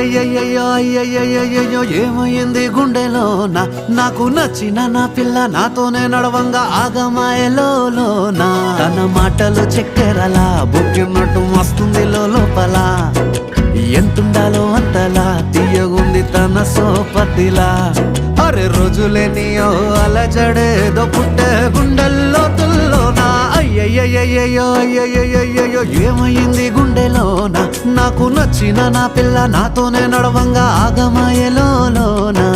అయ్యయ్యయ్యో ఏమైంది గుండెలోన నాకు నచ్చిన నా పిల్ల నాతోనే నడవంగా ఆగమాయలోనా తన మాటలు చక్కెరలా బుక్కినట్టు వస్తుంది లోపల ఎంతుండాలో అంతలా తీయగుంది తన సోపతిలా అరే రోజులేనియో అలజడేదో పుట్టే గుండెల్లో తుల్లోనా అయ్యయ్యయ్యో ఏమైంది గుండెలోన నాకు నచ్చిన నా పిల్ల నాతోనే నడవంగా ఆగమాయలోనా